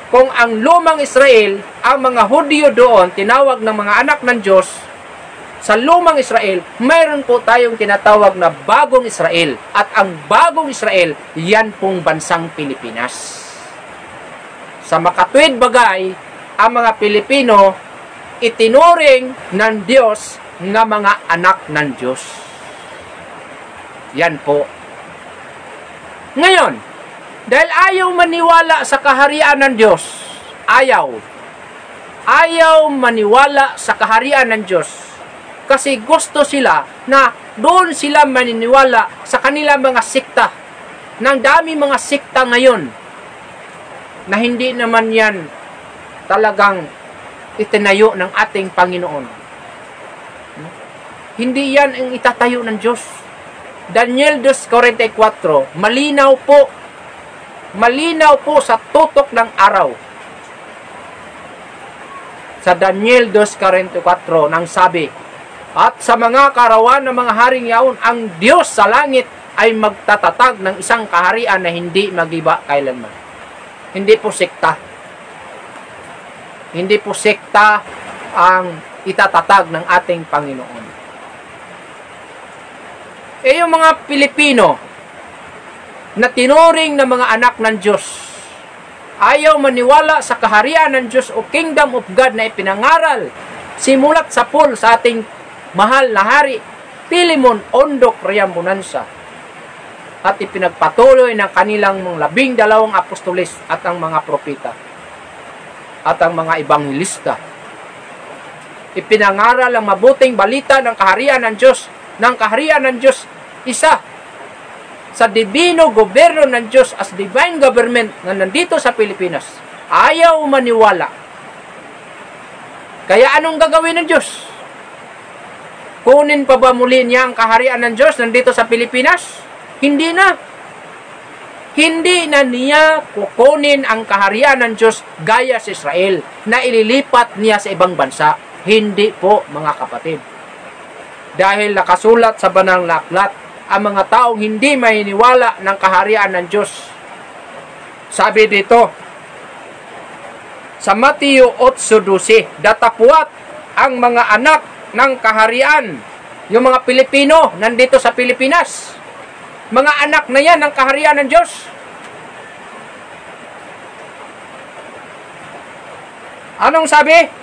kung ang lumang Israel, ang mga Hudyo doon, tinawag ng mga anak ng Diyos, sa lumang Israel, mayroon po tayong tinatawag na bagong Israel. At ang bagong Israel, yan pong bansang Pilipinas. Sa makatuwid bagay, ang mga Pilipino, itinuring ng Diyos nga mga anak ng Diyos. Yan po. Ngayon, dahil ayaw maniwala sa kaharian ng Diyos, ayaw maniwala sa kaharian ng Diyos, kasi gusto sila na doon sila maniniwala sa kanilang mga sikta. Nang dami mga sikta ngayon, na hindi naman yan talagang itinayo ng ating Panginoon. Hindi yan ang itatayo ng Diyos. Daniel 2:44, malinaw po sa tutok ng araw. Sa Daniel 2:44 nang sabi, at sa mga karawan ng mga haring yaon, ang Diyos sa langit ay magtatatag ng isang kaharian na hindi magiba kailanman. Hindi po sekta. Hindi po sekta ang itatatag ng ating Panginoon. Yung mga Pilipino na tinuring na mga anak ng Diyos, ayaw maniwala sa kaharian ng Diyos o kingdom of God na ipinangaral simulat sa pool sa ating mahal na hari, Pilimon Ondok Riambonanza, at ipinagpatuloy ng kanilang mga 12 apostoles at ang mga propeta at ang mga ebanghelista. Ipinangaral ang mabuting balita ng kaharian ng Diyos, isa sa divino gobyerno ng Diyos as divine government na nandito sa Pilipinas. Ayaw maniwala. Kaya anong gagawin ng Diyos? Kunin pa ba muli niya ang kaharian ng Diyos nandito sa Pilipinas? Hindi na. Hindi na niya kukunin ang kaharian ng Diyos gaya sa Israel na ililipat niya sa ibang bansa. Hindi po, mga kapatid. Dahil nakasulat sa banal na aklat, ang mga taong hindi maniniwala ng kaharian ng Diyos. Sabi dito, sa Mateo 8:12, datapwat ang mga anak ng kaharian. Yung mga Pilipino, nandito sa Pilipinas. Mga anak na yan ng kaharian ng Diyos. Anong sabi?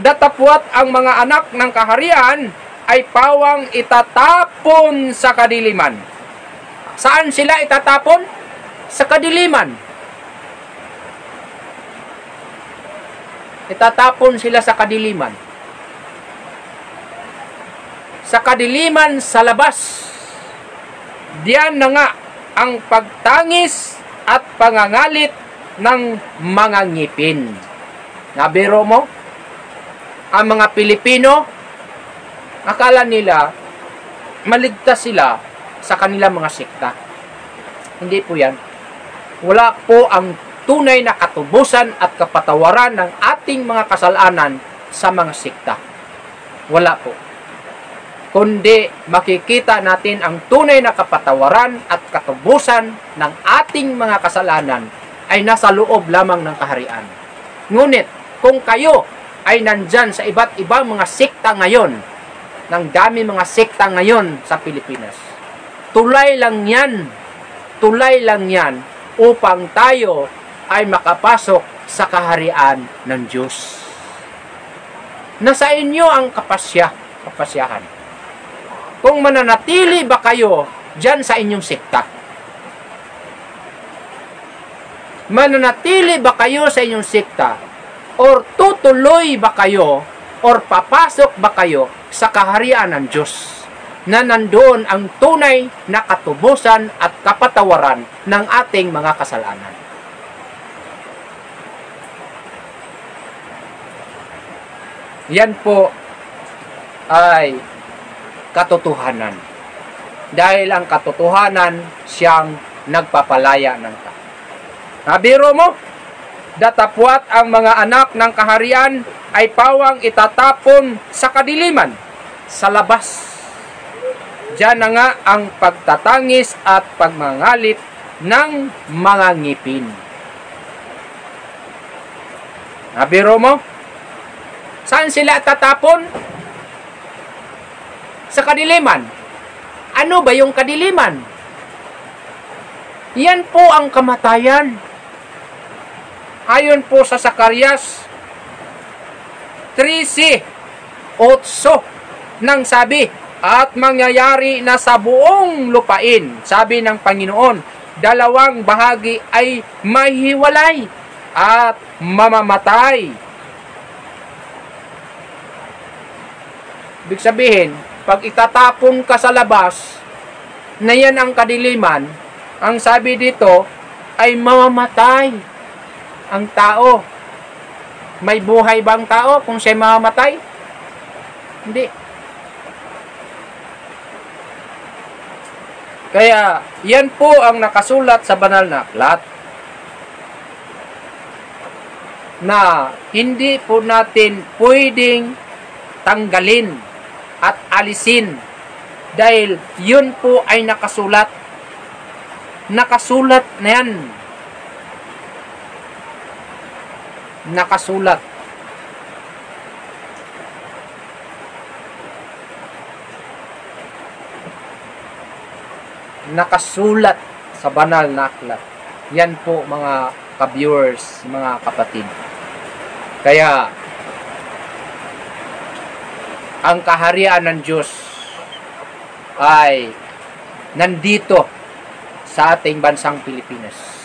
Datapwat ang mga anak ng kaharian ay pawang itatapon sa kadiliman. Saan sila itatapon? Sa kadiliman. Itatapon sila sa kadiliman. Sa kadiliman sa labas. Diyan na nga ang pagtangis at pangangalit ng mga ngipin. Nabiro mo? Ang mga Pilipino, akala nila maligtas sila sa kanilang mga sekta. Hindi po yan. Wala po ang tunay na katubusan at kapatawaran ng ating mga kasalanan sa mga sekta. Wala po. Kundi makikita natin ang tunay na kapatawaran at katubusan ng ating mga kasalanan ay nasa loob lamang ng kaharian. Ngunit kung kayo ay nandyan sa iba't ibang mga sekta ngayon, ng dami mga sekta ngayon sa Pilipinas, tulay lang yan upang tayo ay makapasok sa kaharian ng Diyos. Nasa inyo ang kapasyahan. Kung mananatili ba kayo dyan sa inyong sekta? Mananatili ba kayo sa inyong sekta? Or tutuloy ba kayo? Or papasok ba kayo sa kaharian ng Diyos? Na nandoon ang tunay na katubusan at kapatawaran ng ating mga kasalanan. Yan po ay katotohanan. Dahil ang katotohanan siyang nagpapalaya ng tao. Nabiro mo? Datapwat ang mga anak ng kaharian ay pawang itatapon sa kadiliman, sa labas. Diyan na nga ang pagtatangis at pagmangalit ng mga ngipin. Nabiro mo? Saan sila tatapon? Sa kadiliman. Ano ba yung kadiliman? Yan po ang kamatayan. Ayon po sa Zacarias 13:8 nang sabi, at mangyayari na sa buong lupain, sabi ng Panginoon, dalawang bahagi ay mahiwalay at mamamatay. Ibig sabihin, pag itatapon ka sa labas, na yan ang kadiliman, ang sabi dito ay mamamatay ang tao. May buhay bang tao kung siya mamamatay? Hindi. Kaya, yan po ang nakasulat sa banal na aklat na hindi po natin pwedeng tanggalin at alisin dahil yun po ay nakasulat. Nakasulat na yan. Nakasulat. Nakasulat sa banal na aklat. Yan po mga ka-viewers, mga kapatid. Kaya ang kaharian ng Diyos ay nandito sa ating bansang Pilipinas.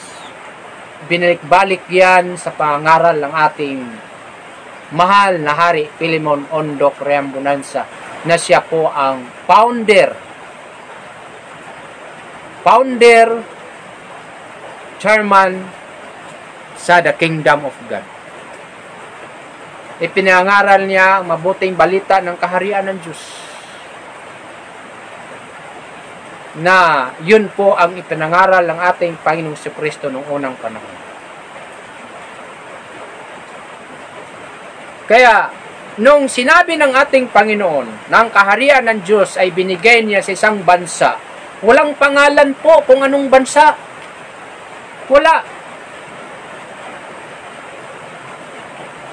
Binalik-balik yan sa pangaral ng ating mahal na Hari Philemon Ondoc Reambonanza na siya po ang founder, chairman sa The Kingdom of God. Ipinangaral niya ang mabuting balita ng kaharian ng Diyos. Na yun po ang ipinangaral ng ating Panginoong Jesucristo noong unang panahon. Kaya, nung sinabi ng ating Panginoon na ang kaharian ng Diyos ay binigay niya sa isang bansa Walang pangalan po kung anong bansa. Wala.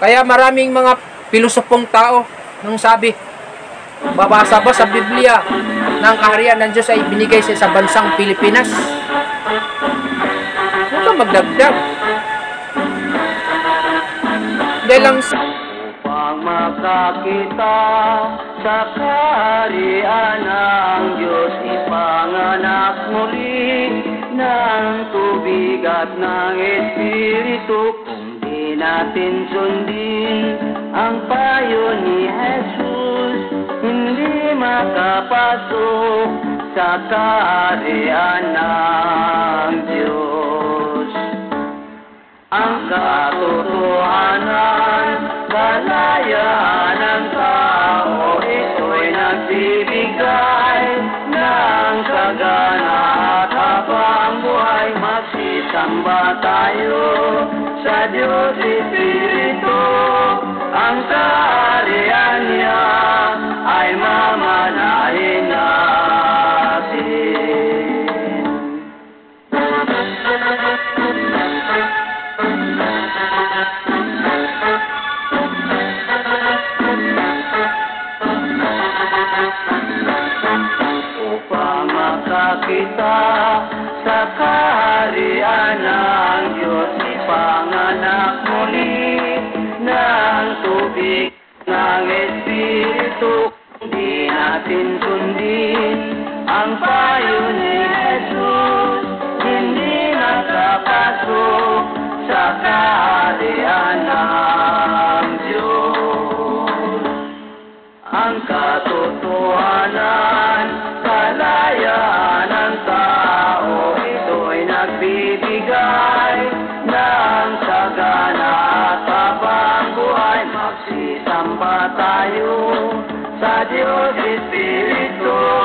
Kaya maraming mga pilosopong tao nung sabi, babasa ba sa Biblia na ang kaharian ng Diyos ay binigay sa bansang Pilipinas? Huwag kang magdagdag. Dahil lang sa upang makakita sa kaharian ng Diyos, ipanganak muli ng tubig at ng Espiritu. Kung di natin sundin ang payo ni Jesus, hindi makapasok sa kaharian ng Diyos. Ang katotohanan, kalayaan ng tao, ito'y nagbibigay ng sagana at habang buhay. Magsisamba tayo sa Diyos Espiritu. Ang kaharian niya ay mamanahin natin. Upang makakita sa kaharian ng Diyos, ipanganak muli ng tubig ng Espiritu. Di natin sundin ang payo ni Jesus, hindi nakapasok sa kaharian ng Diyos. Ang katotohanan, kalayaan ng tao, ito'y nagbibigay ng sagana at habang buhay. Magsisamba tayo sa Diyos Espiritu.